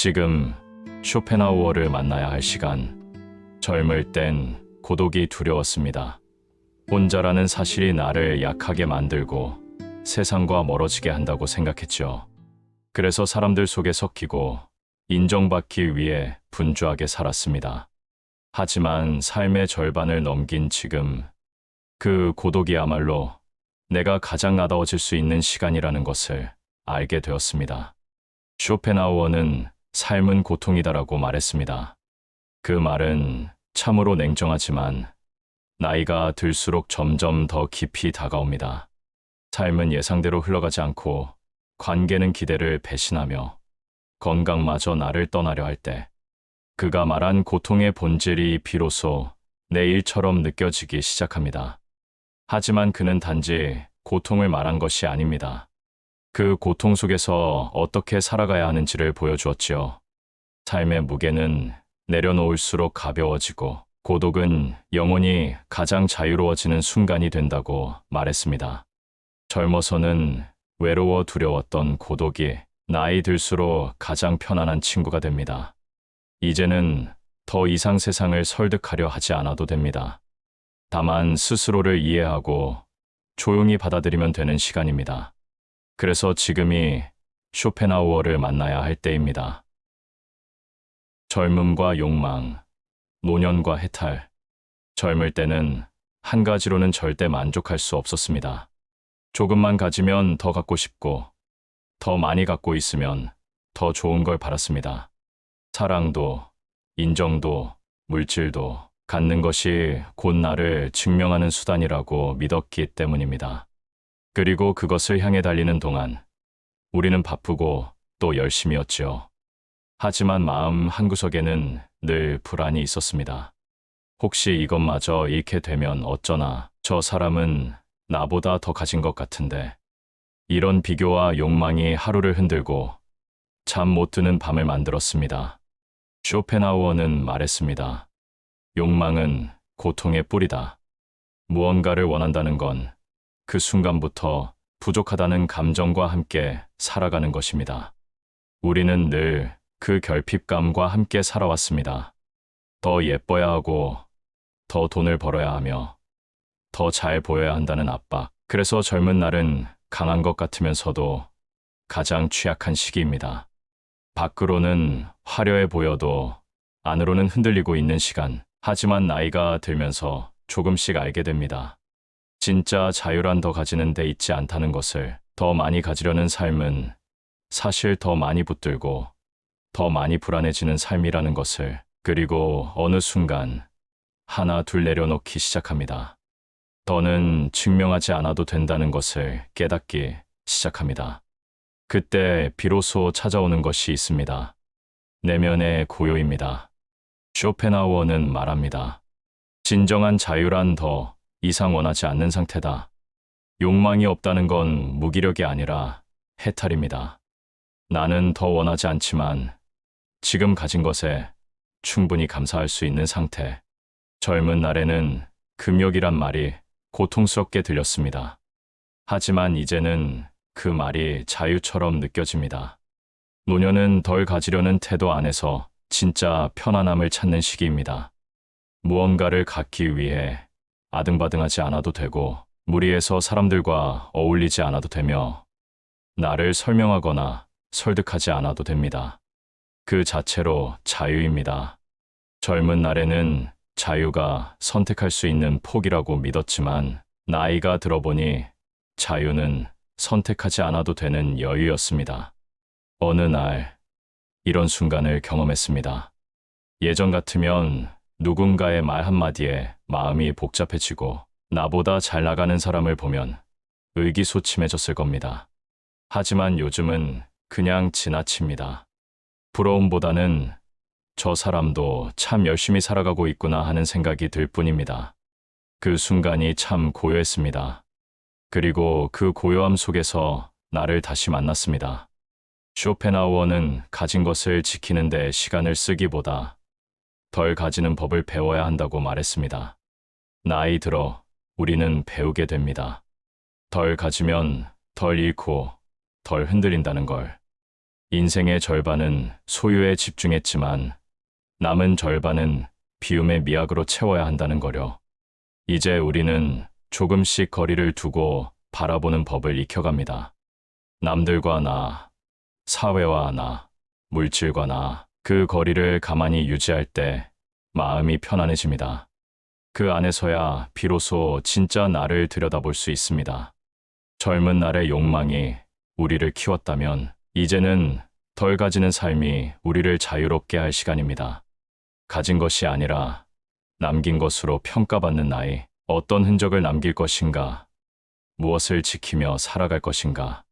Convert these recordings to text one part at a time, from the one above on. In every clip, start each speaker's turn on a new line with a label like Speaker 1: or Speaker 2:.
Speaker 1: 지금 쇼펜하우어를 만나야 할 시간. 젊을 땐 고독이 두려웠습니다. 혼자라는 사실이 나를 약하게 만들고 세상과 멀어지게 한다고 생각했죠. 그래서 사람들 속에 섞이고 인정받기 위해 분주하게 살았습니다. 하지만 삶의 절반을 넘긴 지금 그 고독이야말로 내가 가장 나다워질 수 있는 시간이라는 것을 알게 되었습니다. 쇼펜하우어는 삶은 고통이다라고 말했습니다. 그 말은 참으로 냉정하지만 나이가 들수록 점점 더 깊이 다가옵니다. 삶은 예상대로 흘러가지 않고 관계는 기대를 배신하며 건강마저 나를 떠나려 할 때 그가 말한 고통의 본질이 비로소 내 일처럼 느껴지기 시작합니다. 하지만 그는 단지 고통을 말한 것이 아닙니다. 그 고통 속에서 어떻게 살아가야 하는지를 보여주었지요. 삶의 무게는 내려놓을수록 가벼워지고 고독은 영혼이 가장 자유로워지는 순간이 된다고 말했습니다. 젊어서는 외로워 두려웠던 고독이 나이 들수록 가장 편안한 친구가 됩니다. 이제는 더 이상 세상을 설득하려 하지 않아도 됩니다. 다만 스스로를 이해하고 조용히 받아들이면 되는 시간입니다. 그래서 지금이 쇼펜하우어를 만나야 할 때입니다. 젊음과 욕망, 노년과 해탈. 젊을 때는 한 가지로는 절대 만족할 수 없었습니다. 조금만 가지면 더 갖고 싶고, 더 많이 갖고 있으면 더 좋은 걸 바랐습니다. 사랑도, 인정도, 물질도 갖는 것이 곧 나를 증명하는 수단이라고 믿었기 때문입니다. 그리고 그것을 향해 달리는 동안 우리는 바쁘고 또 열심이었지요. 하지만 마음 한구석에는 늘 불안이 있었습니다. 혹시 이것마저 잃게 되면 어쩌나, 저 사람은 나보다 더 가진 것 같은데. 이런 비교와 욕망이 하루를 흔들고 잠 못 드는 밤을 만들었습니다. 쇼펜하우어는 말했습니다. 욕망은 고통의 뿌리다. 무언가를 원한다는 건 그 순간부터 부족하다는 감정과 함께 살아가는 것입니다. 우리는 늘 그 결핍감과 함께 살아왔습니다. 더 예뻐야 하고, 더 돈을 벌어야 하며, 더 잘 보여야 한다는 압박. 그래서 젊은 날은 강한 것 같으면서도 가장 취약한 시기입니다. 밖으로는 화려해 보여도 안으로는 흔들리고 있는 시간. 하지만 나이가 들면서 조금씩 알게 됩니다. 진짜 자유란 더 가지는 데 있지 않다는 것을. 더 많이 가지려는 삶은 사실 더 많이 붙들고 더 많이 불안해지는 삶이라는 것을. 그리고 어느 순간 하나 둘 내려놓기 시작합니다. 더는 증명하지 않아도 된다는 것을 깨닫기 시작합니다. 그때 비로소 찾아오는 것이 있습니다. 내면의 고요입니다. 쇼펜하우어는 말합니다. 진정한 자유란 더 이상 원하지 않는 상태다. 욕망이 없다는 건 무기력이 아니라 해탈입니다. 나는 더 원하지 않지만 지금 가진 것에 충분히 감사할 수 있는 상태. 젊은 날에는 금욕이란 말이 고통스럽게 들렸습니다. 하지만 이제는 그 말이 자유처럼 느껴집니다. 노년은 덜 가지려는 태도 안에서 진짜 편안함을 찾는 시기입니다. 무언가를 갖기 위해 아등바등하지 않아도 되고, 무리해서 사람들과 어울리지 않아도 되며, 나를 설명하거나 설득하지 않아도 됩니다. 그 자체로 자유입니다. 젊은 날에는 자유가 선택할 수 있는 폭이라고 믿었지만, 나이가 들어보니 자유는 선택하지 않아도 되는 여유였습니다. 어느 날 이런 순간을 경험했습니다. 예전 같으면 누군가의 말 한마디에 마음이 복잡해지고 나보다 잘 나가는 사람을 보면 의기소침해졌을 겁니다. 하지만 요즘은 그냥 지나칩니다. 부러움보다는 저 사람도 참 열심히 살아가고 있구나 하는 생각이 들 뿐입니다. 그 순간이 참 고요했습니다. 그리고 그 고요함 속에서 나를 다시 만났습니다. 쇼펜하우어는 가진 것을 지키는 데 시간을 쓰기보다 덜 가지는 법을 배워야 한다고 말했습니다. 나이 들어 우리는 배우게 됩니다. 덜 가지면 덜 잃고 덜 흔들린다는 걸. 인생의 절반은 소유에 집중했지만 남은 절반은 비움의 미학으로 채워야 한다는 거려. 이제 우리는 조금씩 거리를 두고 바라보는 법을 익혀갑니다. 남들과 나, 사회와 나, 물질과 나, 그 거리를 가만히 유지할 때 마음이 편안해집니다. 그 안에서야 비로소 진짜 나를 들여다볼 수 있습니다. 젊은 날의 욕망이 우리를 키웠다면 이제는 덜 가지는 삶이 우리를 자유롭게 할 시간입니다. 가진 것이 아니라 남긴 것으로 평가받는 나이, 어떤 흔적을 남길 것인가, 무엇을 지키며 살아갈 것인가.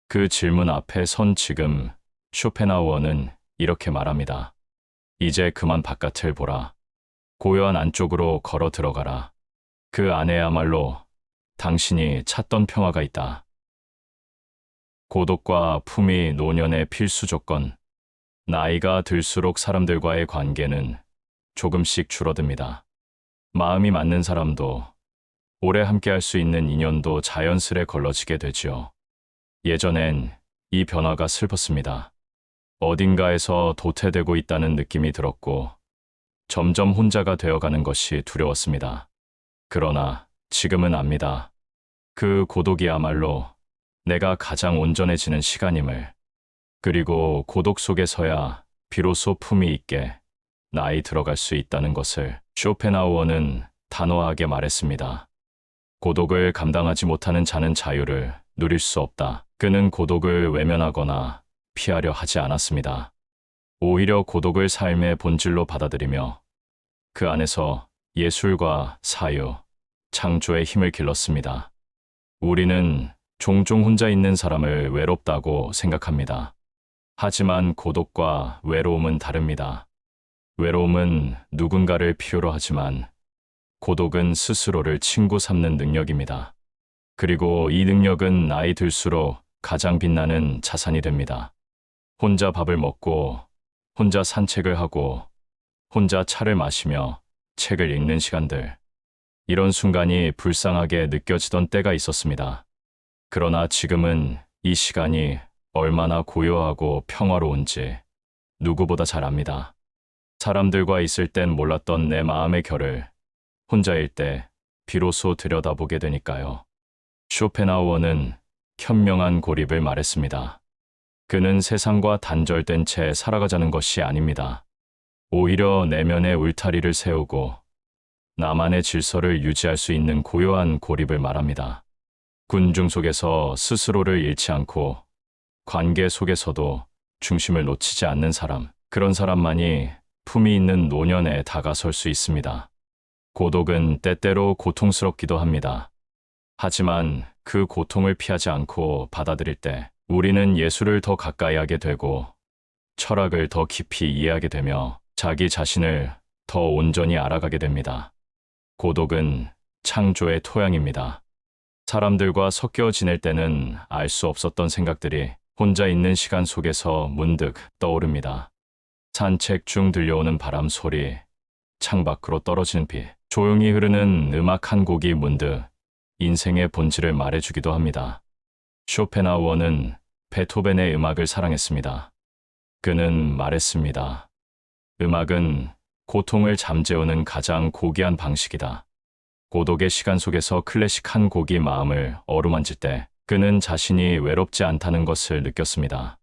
Speaker 1: 그 질문 앞에 선 지금 쇼펜하우어는 이렇게 말합니다. 이제 그만 바깥을 보라. 고요한 안쪽으로 걸어 들어가라. 그 안에야말로 당신이 찾던 평화가 있다. 고독과 품이 노년의 필수 조건. 나이가 들수록 사람들과의 관계는 조금씩 줄어듭니다. 마음이 맞는 사람도, 오래 함께할 수 있는 인연도 자연스레 걸러지게 되지요. 예전엔 이 변화가 슬펐습니다. 어딘가에서 도태되고 있다는 느낌이 들었고, 점점 혼자가 되어가는 것이 두려웠습니다. 그러나 지금은 압니다. 그 고독이야말로 내가 가장 온전해지는 시간임을. 그리고 고독 속에서야 비로소 품이 있게 나이 들어갈 수 있다는 것을 쇼펜하우어는 단호하게 말했습니다. 고독을 감당하지 못하는 자는 자유를 누릴 수 없다. 그는 고독을 외면하거나 피하려 하지 않았습니다. 오히려 고독을 삶의 본질로 받아들이며 그 안에서 예술과 사유, 창조의 힘을 길렀습니다. 우리는 종종 혼자 있는 사람을 외롭다고 생각합니다. 하지만 고독과 외로움은 다릅니다. 외로움은 누군가를 필요로 하지만 고독은 스스로를 친구 삼는 능력입니다. 그리고 이 능력은 나이 들수록 가장 빛나는 자산이 됩니다. 혼자 밥을 먹고, 혼자 산책을 하고, 혼자 차를 마시며 책을 읽는 시간들. 이런 순간이 불쌍하게 느껴지던 때가 있었습니다. 그러나 지금은 이 시간이 얼마나 고요하고 평화로운지 누구보다 잘 압니다. 사람들과 있을 땐 몰랐던 내 마음의 결을 혼자일 때 비로소 들여다보게 되니까요. 쇼펜하우어는 현명한 고립을 말했습니다. 그는 세상과 단절된 채 살아가자는 것이 아닙니다. 오히려 내면의 울타리를 세우고 나만의 질서를 유지할 수 있는 고요한 고립을 말합니다. 군중 속에서 스스로를 잃지 않고 관계 속에서도 중심을 놓치지 않는 사람, 그런 사람만이 품이 있는 노년에 다가설 수 있습니다. 고독은 때때로 고통스럽기도 합니다. 하지만 그 고통을 피하지 않고 받아들일 때 우리는 예술을 더 가까이 하게 되고 철학을 더 깊이 이해하게 되며 자기 자신을 더 온전히 알아가게 됩니다. 고독은 창조의 토양입니다. 사람들과 섞여 지낼 때는 알 수 없었던 생각들이 혼자 있는 시간 속에서 문득 떠오릅니다. 산책 중 들려오는 바람 소리, 창밖으로 떨어지는 비, 조용히 흐르는 음악 한 곡이 문득 인생의 본질을 말해주기도 합니다. 쇼펜하우어는 베토벤의 음악을 사랑했습니다. 그는 말했습니다. 음악은 고통을 잠재우는 가장 고귀한 방식이다. 고독의 시간 속에서 클래식 한 곡이 마음을 어루만질 때 그는 자신이 외롭지 않다는 것을 느꼈습니다.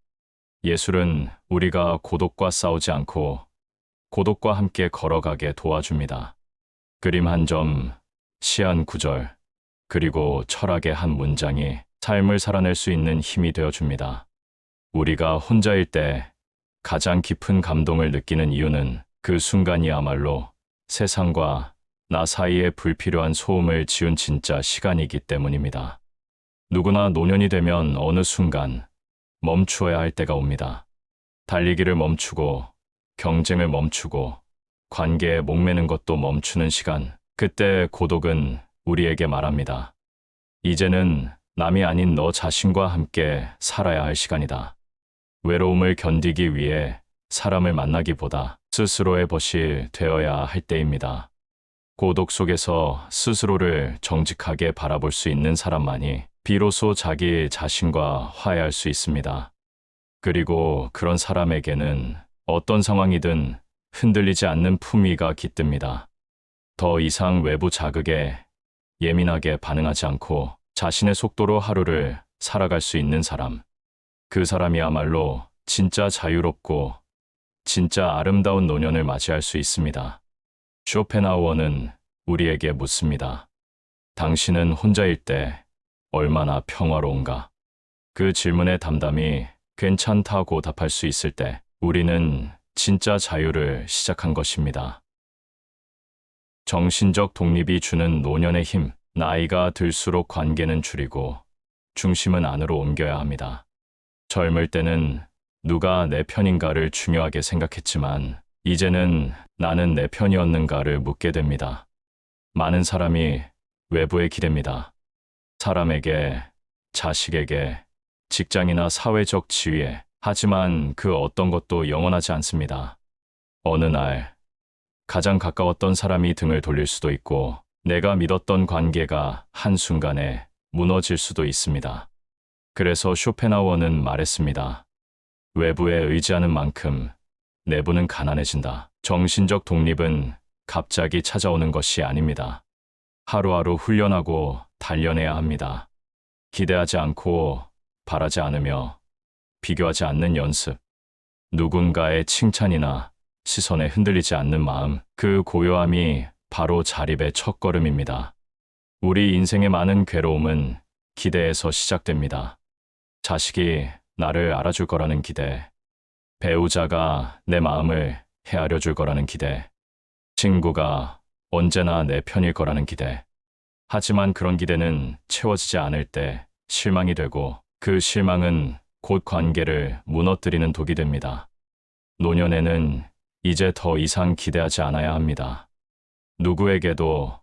Speaker 1: 예술은 우리가 고독과 싸우지 않고 고독과 함께 걸어가게 도와줍니다. 그림 한 점, 시 한 구절, 그리고 철학의 한 문장이 삶을 살아낼 수 있는 힘이 되어줍니다. 우리가 혼자일 때 가장 깊은 감동을 느끼는 이유는 그 순간이야말로 세상과 나 사이에 불필요한 소음을 지운 진짜 시간이기 때문입니다. 누구나 노년이 되면 어느 순간 멈추어야 할 때가 옵니다. 달리기를 멈추고, 경쟁을 멈추고, 관계에 목매는 것도 멈추는 시간. 그때 고독은 우리에게 말합니다. 이제는 남이 아닌 너 자신과 함께 살아야 할 시간이다. 외로움을 견디기 위해 사람을 만나기보다 스스로의 벗이 되어야 할 때입니다. 고독 속에서 스스로를 정직하게 바라볼 수 있는 사람만이 비로소 자기 자신과 화해할 수 있습니다. 그리고 그런 사람에게는 어떤 상황이든 흔들리지 않는 품위가 깃듭니다. 더 이상 외부 자극에 예민하게 반응하지 않고 자신의 속도로 하루를 살아갈 수 있는 사람. 그 사람이야말로 진짜 자유롭고 진짜 아름다운 노년을 맞이할 수 있습니다. 쇼펜하우어는 우리에게 묻습니다. 당신은 혼자일 때 얼마나 평화로운가? 그 질문에 담담히 괜찮다고 답할 수 있을 때 우리는 진짜 자유를 시작한 것입니다. 정신적 독립이 주는 노년의 힘, 나이가 들수록 관계는 줄이고 중심은 안으로 옮겨야 합니다. 젊을 때는 누가 내 편인가를 중요하게 생각했지만 이제는 나는 내 편이었는가를 묻게 됩니다. 많은 사람이 외부에 기댑니다. 사람에게, 자식에게, 직장이나 사회적 지위에. 하지만 그 어떤 것도 영원하지 않습니다. 어느 날 가장 가까웠던 사람이 등을 돌릴 수도 있고 내가 믿었던 관계가 한순간에 무너질 수도 있습니다. 그래서 쇼펜하우어는 말했습니다. 외부에 의지하는 만큼 내부는 가난해진다. 정신적 독립은 갑자기 찾아오는 것이 아닙니다. 하루하루 훈련하고 단련해야 합니다. 기대하지 않고 바라지 않으며 비교하지 않는 연습. 누군가의 칭찬이나 시선에 흔들리지 않는 마음, 그 고요함이 바로 자립의 첫걸음입니다. 우리 인생의 많은 괴로움은 기대에서 시작됩니다. 자식이 나를 알아줄 거라는 기대, 배우자가 내 마음을 헤아려 줄 거라는 기대, 친구가 언제나 내 편일 거라는 기대. 하지만 그런 기대는 채워지지 않을 때 실망이 되고 그 실망은 곧 관계를 무너뜨리는 독이 됩니다. 노년에는 이제 더 이상 기대하지 않아야 합니다. 누구에게도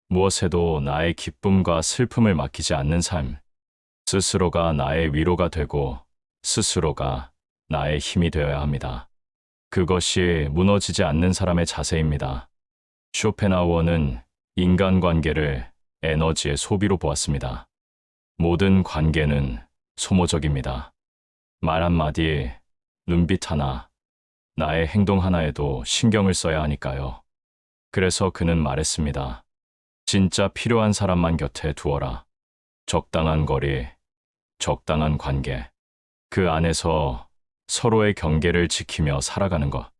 Speaker 1: 무엇에도 나의 기쁨과 슬픔을 맡기지 않는 삶. 스스로가 나의 위로가 되고 스스로가 나의 힘이 되어야 합니다. 그것이 무너지지 않는 사람의 자세입니다. 쇼펜하우어는 인간관계를 에너지의 소비로 보았습니다. 모든 관계는 소모적입니다. 말 한마디, 눈빛 하나, 나의 행동 하나에도 신경을 써야 하니까요. 그래서 그는 말했습니다. 진짜 필요한 사람만 곁에 두어라. 적당한 거리, 적당한 관계. 그 안에서 서로의 경계를 지키며 살아가는 것.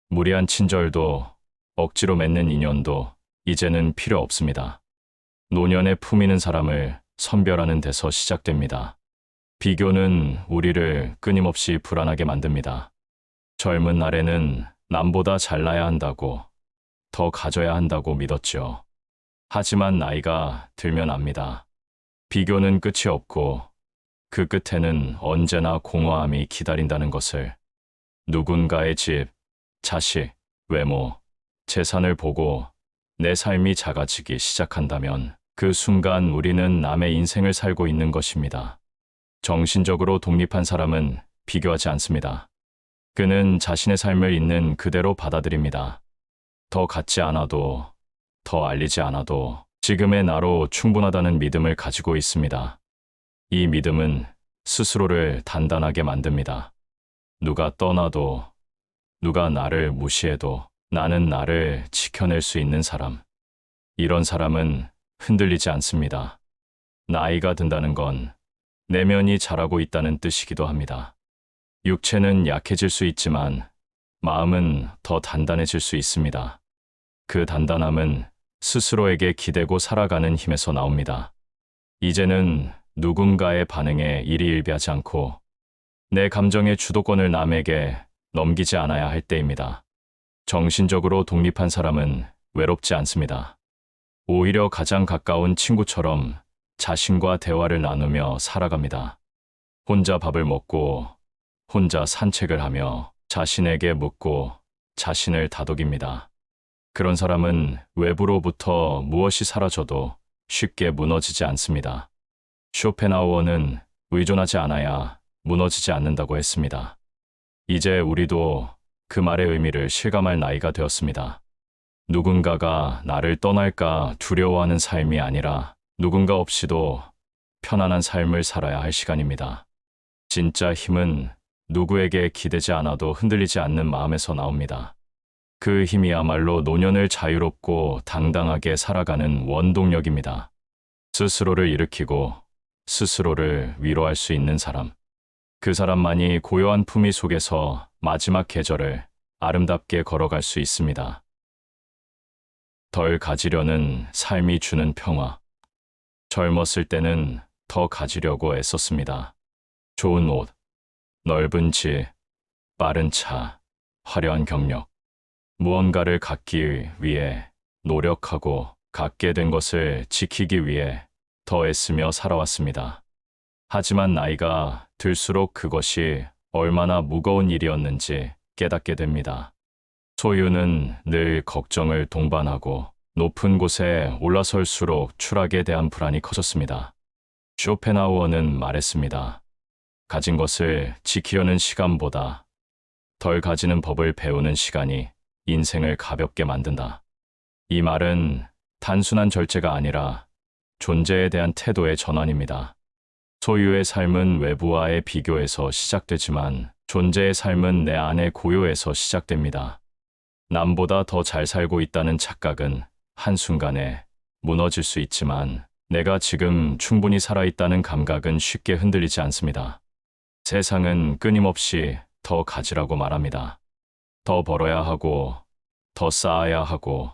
Speaker 1: 무리한 친절도 억지로 맺는 인연도 이제는 필요 없습니다. 노년에 품위는 사람을 선별하는 데서 시작됩니다. 비교는 우리를 끊임없이 불안하게 만듭니다. 젊은 날에는 남보다 잘나야 한다고, 더 가져야 한다고 믿었죠. 하지만 나이가 들면 압니다. 비교는 끝이 없고 그 끝에는 언제나 공허함이 기다린다는 것을. 누군가의 집, 자식, 외모, 재산을 보고 내 삶이 작아지기 시작한다면 그 순간 우리는 남의 인생을 살고 있는 것입니다. 정신적으로 독립한 사람은 비교하지 않습니다. 그는 자신의 삶을 있는 그대로 받아들입니다. 더 갖지 않아도, 더 알리지 않아도 지금의 나로 충분하다는 믿음을 가지고 있습니다. 이 믿음은 스스로를 단단하게 만듭니다. 누가 떠나도, 누가 나를 무시해도 나는 나를 지켜낼 수 있는 사람. 이런 사람은 흔들리지 않습니다. 나이가 든다는 건 내면이 자라고 있다는 뜻이기도 합니다. 육체는 약해질 수 있지만 마음은 더 단단해질 수 있습니다. 그 단단함은 스스로에게 기대고 살아가는 힘에서 나옵니다. 이제는 누군가의 반응에 일희일비하지 않고 내 감정의 주도권을 남에게 넘기지 않아야 할 때입니다. 정신적으로 독립한 사람은 외롭지 않습니다. 오히려 가장 가까운 친구처럼 자신과 대화를 나누며 살아갑니다. 혼자 밥을 먹고 혼자 산책을 하며 자신에게 묻고 자신을 다독입니다. 그런 사람은 외부로부터 무엇이 사라져도 쉽게 무너지지 않습니다. 쇼펜하우어는 의존하지 않아야 무너지지 않는다고 했습니다. 이제 우리도 그 말의 의미를 실감할 나이가 되었습니다. 누군가가 나를 떠날까 두려워하는 삶이 아니라 누군가 없이도 편안한 삶을 살아야 할 시간입니다. 진짜 힘은 누구에게 기대지 않아도 흔들리지 않는 마음에서 나옵니다. 그 힘이야말로 노년을 자유롭고 당당하게 살아가는 원동력입니다. 스스로를 일으키고 스스로를 위로할 수 있는 사람. 그 사람만이 고요한 품위 속에서 마지막 계절을 아름답게 걸어갈 수 있습니다. 덜 가지려는 삶이 주는 평화. 젊었을 때는 더 가지려고 애썼습니다. 좋은 옷, 넓은 집, 빠른 차, 화려한 경력. 무언가를 갖기 위해 노력하고 갖게 된 것을 지키기 위해 더 애쓰며 살아왔습니다. 하지만 나이가 들수록 그것이 얼마나 무거운 일이었는지 깨닫게 됩니다. 소유는 늘 걱정을 동반하고 높은 곳에 올라설수록 추락에 대한 불안이 커졌습니다. 쇼펜하우어는 말했습니다. 가진 것을 지키려는 시간보다 덜 가지는 법을 배우는 시간이 인생을 가볍게 만든다. 이 말은 단순한 절제가 아니라 존재에 대한 태도의 전환입니다. 소유의 삶은 외부와의 비교에서 시작되지만 존재의 삶은 내 안의 고요에서 시작됩니다. 남보다 더 잘 살고 있다는 착각은 한순간에 무너질 수 있지만 내가 지금 충분히 살아있다는 감각은 쉽게 흔들리지 않습니다. 세상은 끊임없이 더 가지라고 말합니다. 더 벌어야 하고, 더 쌓아야 하고,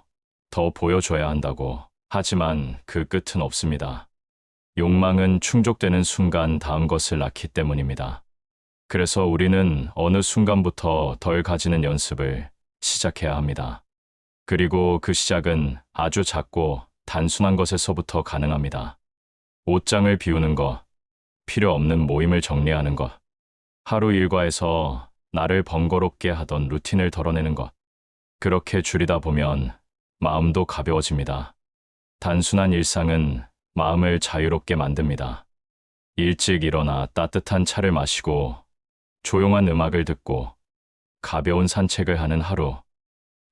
Speaker 1: 더 보여줘야 한다고. 하지만 그 끝은 없습니다. 욕망은 충족되는 순간 다음 것을 낳기 때문입니다. 그래서 우리는 어느 순간부터 덜 가지는 연습을 시작해야 합니다. 그리고 그 시작은 아주 작고 단순한 것에서부터 가능합니다. 옷장을 비우는 것, 필요 없는 모임을 정리하는 것, 하루 일과에서 나를 번거롭게 하던 루틴을 덜어내는 것. 그렇게 줄이다 보면 마음도 가벼워집니다. 단순한 일상은 마음을 자유롭게 만듭니다. 일찍 일어나 따뜻한 차를 마시고 조용한 음악을 듣고 가벼운 산책을 하는 하루.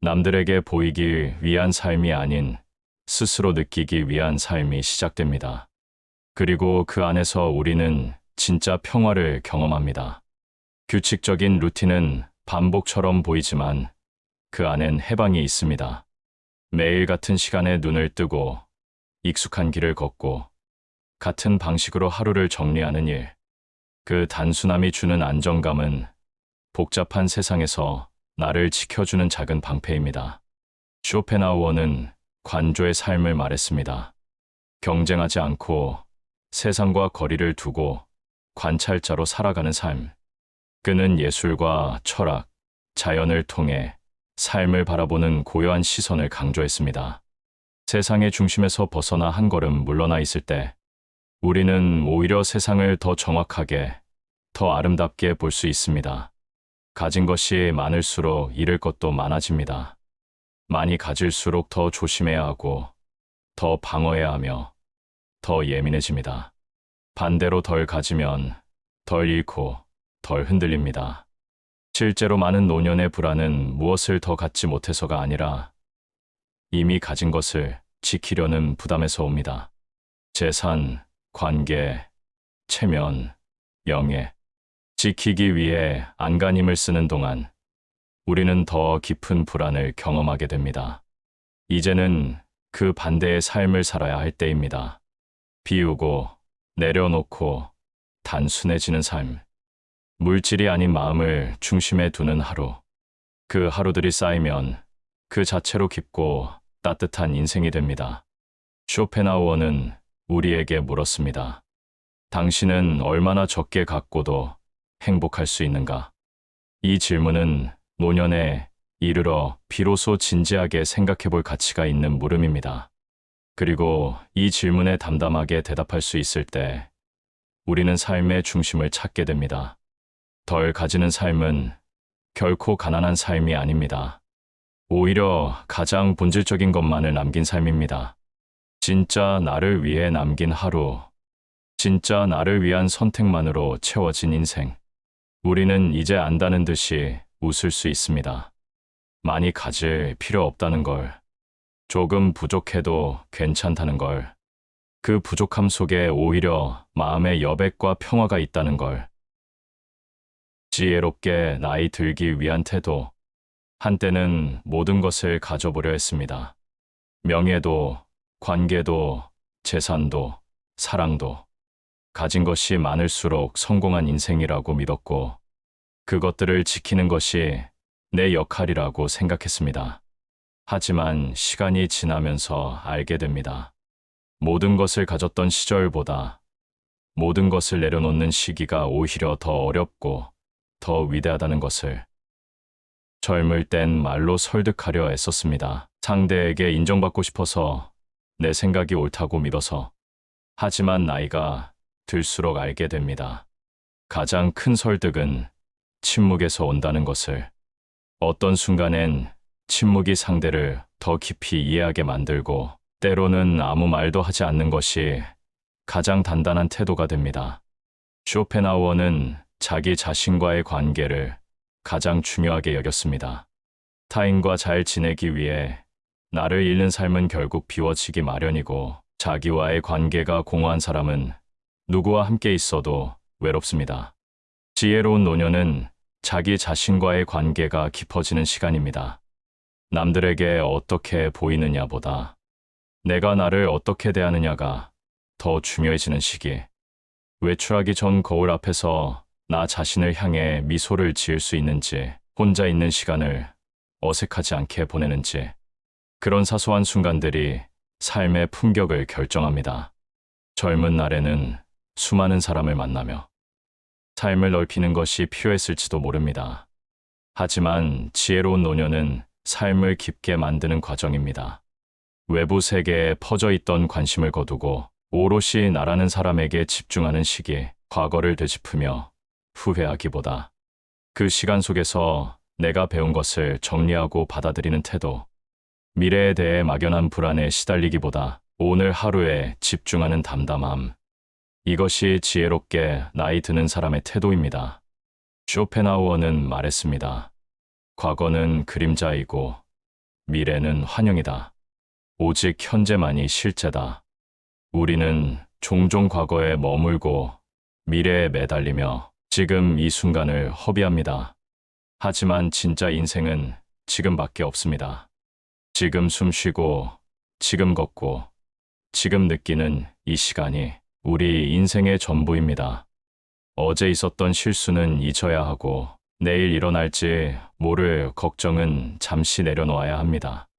Speaker 1: 남들에게 보이기 위한 삶이 아닌 스스로 느끼기 위한 삶이 시작됩니다. 그리고 그 안에서 우리는 진짜 평화를 경험합니다. 규칙적인 루틴은 반복처럼 보이지만 그 안엔 해방이 있습니다. 매일 같은 시간에 눈을 뜨고 익숙한 길을 걷고 같은 방식으로 하루를 정리하는 일. 그 단순함이 주는 안정감은 복잡한 세상에서 나를 지켜주는 작은 방패입니다. 쇼펜하우어는 관조의 삶을 말했습니다. 경쟁하지 않고 세상과 거리를 두고 관찰자로 살아가는 삶. 그는 예술과 철학, 자연을 통해 삶을 바라보는 고요한 시선을 강조했습니다. 세상의 중심에서 벗어나 한 걸음 물러나 있을 때 우리는 오히려 세상을 더 정확하게, 더 아름답게 볼 수 있습니다. 가진 것이 많을수록 잃을 것도 많아집니다. 많이 가질수록 더 조심해야 하고, 더 방어해야 하며, 더 예민해집니다. 반대로 덜 가지면 덜 잃고 덜 흔들립니다. 실제로 많은 노년의 불안은 무엇을 더 갖지 못해서가 아니라 이미 가진 것을 지키려는 부담에서 옵니다. 재산, 관계, 체면, 명예. 지키기 위해 안간힘을 쓰는 동안 우리는 더 깊은 불안을 경험하게 됩니다. 이제는 그 반대의 삶을 살아야 할 때입니다. 비우고, 내려놓고, 단순해지는 삶. 물질이 아닌 마음을 중심에 두는 하루. 그 하루들이 쌓이면 그 자체로 깊고 따뜻한 인생이 됩니다. 쇼펜하우어는 우리에게 물었습니다. 당신은 얼마나 적게 갖고도 행복할 수 있는가? 이 질문은 노년에 이르러 비로소 진지하게 생각해 볼 가치가 있는 물음입니다. 그리고 이 질문에 담담하게 대답할 수 있을 때 우리는 삶의 중심을 찾게 됩니다. 덜 가지는 삶은 결코 가난한 삶이 아닙니다. 오히려 가장 본질적인 것만을 남긴 삶입니다. 진짜 나를 위해 남긴 하루, 진짜 나를 위한 선택만으로 채워진 인생. 우리는 이제 안다는 듯이 웃을 수 있습니다. 많이 가질 필요 없다는 걸, 조금 부족해도 괜찮다는 걸, 그 부족함 속에 오히려 마음의 여백과 평화가 있다는 걸, 지혜롭게 나이 들기 위한 태도. 한때는 모든 것을 가져보려 했습니다. 명예도, 관계도, 재산도, 사랑도. 가진 것이 많을수록 성공한 인생이라고 믿었고, 그것들을 지키는 것이 내 역할이라고 생각했습니다. 하지만 시간이 지나면서 알게 됩니다. 모든 것을 가졌던 시절보다 모든 것을 내려놓는 시기가 오히려 더 어렵고 더 위대하다는 것을. 젊을 땐 말로 설득하려 애썼습니다. 상대에게 인정받고 싶어서, 내 생각이 옳다고 믿어서. 하지만 나이가 들수록 알게 됩니다. 가장 큰 설득은 침묵에서 온다는 것을. 어떤 순간엔 침묵이 상대를 더 깊이 이해하게 만들고, 때로는 아무 말도 하지 않는 것이 가장 단단한 태도가 됩니다. 쇼펜하우어는 자기 자신과의 관계를 가장 중요하게 여겼습니다. 타인과 잘 지내기 위해 나를 잃는 삶은 결국 비워지기 마련이고, 자기와의 관계가 공허한 사람은 누구와 함께 있어도 외롭습니다. 지혜로운 노년은 자기 자신과의 관계가 깊어지는 시간입니다. 남들에게 어떻게 보이느냐보다 내가 나를 어떻게 대하느냐가 더 중요해지는 시기. 외출하기 전 거울 앞에서 나 자신을 향해 미소를 지을 수 있는지, 혼자 있는 시간을 어색하지 않게 보내는지. 그런 사소한 순간들이 삶의 품격을 결정합니다. 젊은 날에는 수많은 사람을 만나며 삶을 넓히는 것이 필요했을지도 모릅니다. 하지만 지혜로운 노년은 삶을 깊게 만드는 과정입니다. 외부 세계에 퍼져 있던 관심을 거두고 오롯이 나라는 사람에게 집중하는 시기. 과거를 되짚으며 후회하기보다 그 시간 속에서 내가 배운 것을 정리하고 받아들이는 태도. 미래에 대해 막연한 불안에 시달리기보다 오늘 하루에 집중하는 담담함. 이것이 지혜롭게 나이 드는 사람의 태도입니다. 쇼펜하우어는 말했습니다. 과거는 그림자이고 미래는 환영이다. 오직 현재만이 실제다. 우리는 종종 과거에 머물고 미래에 매달리며 지금 이 순간을 허비합니다. 하지만 진짜 인생은 지금밖에 없습니다. 지금 숨 쉬고, 지금 걷고, 지금 느끼는 이 시간이 우리 인생의 전부입니다. 어제 있었던 실수는 잊어야 하고, 내일 일어날지 모를 걱정은 잠시 내려놓아야 합니다.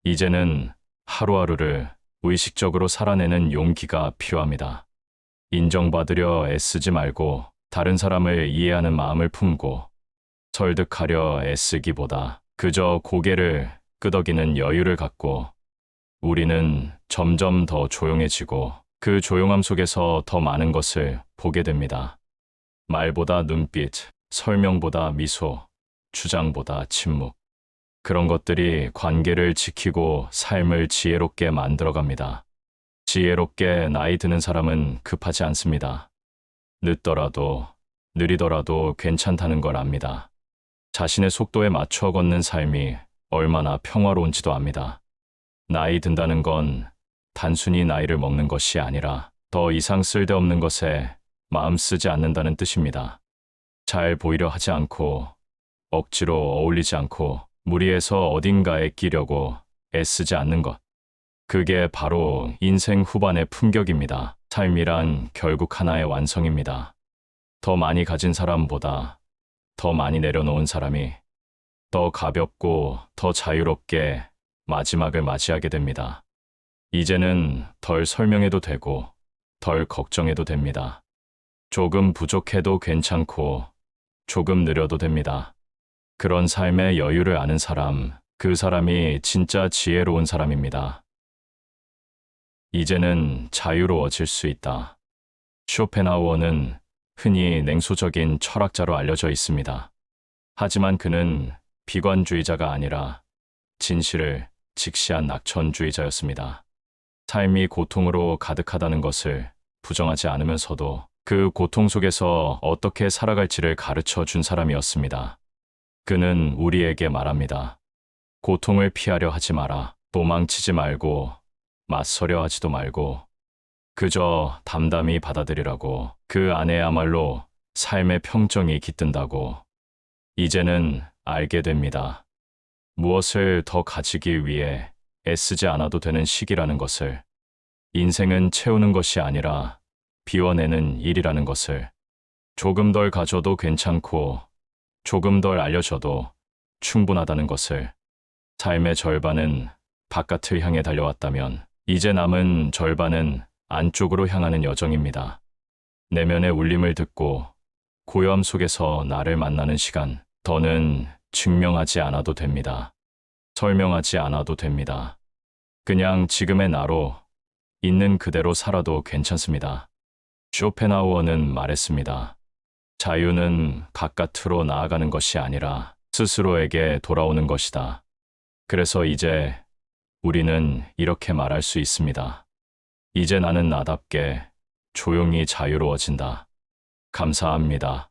Speaker 1: 이제는 하루하루를 의식적으로 살아내는 용기가 필요합니다. 인정받으려 애쓰지 말고 다른 사람을 이해하는 마음을 품고, 설득하려 애쓰기보다 그저 고개를 끄덕이는 여유를 갖고, 우리는 점점 더 조용해지고 그 조용함 속에서 더 많은 것을 보게 됩니다. 말보다 눈빛, 설명보다 미소, 주장보다 침묵. 그런 것들이 관계를 지키고 삶을 지혜롭게 만들어갑니다. 지혜롭게 나이 드는 사람은 급하지 않습니다. 늦더라도, 느리더라도 괜찮다는 걸 압니다. 자신의 속도에 맞춰 걷는 삶이 얼마나 평화로운지도 압니다. 나이 든다는 건 단순히 나이를 먹는 것이 아니라 더 이상 쓸데없는 것에 마음 쓰지 않는다는 뜻입니다. 잘 보이려 하지 않고, 억지로 어울리지 않고, 무리해서 어딘가에 끼려고 애쓰지 않는 것. 그게 바로 인생 후반의 품격입니다. 삶이란 결국 하나의 완성입니다. 더 많이 가진 사람보다 더 많이 내려놓은 사람이 더 가볍고 더 자유롭게 마지막을 맞이하게 됩니다. 이제는 덜 설명해도 되고 덜 걱정해도 됩니다. 조금 부족해도 괜찮고 조금 느려도 됩니다. 그런 삶의 여유를 아는 사람, 그 사람이 진짜 지혜로운 사람입니다. 이제는 자유로워질 수 있다. 쇼펜하우어는 흔히 냉소적인 철학자로 알려져 있습니다. 하지만 그는 비관주의자가 아니라 진실을 직시한 낙천주의자였습니다. 삶이 고통으로 가득하다는 것을 부정하지 않으면서도 그 고통 속에서 어떻게 살아갈지를 가르쳐 준 사람이었습니다. 그는 우리에게 말합니다. 고통을 피하려 하지 마라. 도망치지 말고 맞서려 하지도 말고 그저 담담히 받아들이라고. 그 안에야말로 삶의 평정이 깃든다고 이제는 알게 됩니다. 무엇을 더 가지기 위해 애쓰지 않아도 되는 시기라는 것을, 인생은 채우는 것이 아니라 비워내는 일이라는 것을, 조금 덜 가져도 괜찮고 조금 덜 알려줘도 충분하다는 것을, 삶의 절반은 바깥을 향해 달려왔다면 이제 남은 절반은 안쪽으로 향하는 여정입니다. 내면의 울림을 듣고 고요함 속에서 나를 만나는 시간, 더는 증명하지 않아도 됩니다. 설명하지 않아도 됩니다. 그냥 지금의 나로 있는 그대로 살아도 괜찮습니다. 쇼펜하우어는 말했습니다. 자유는 바깥으로 나아가는 것이 아니라 스스로에게 돌아오는 것이다. 그래서 이제 우리는 이렇게 말할 수 있습니다. 이제 나는 나답게 조용히 자유로워진다. 감사합니다.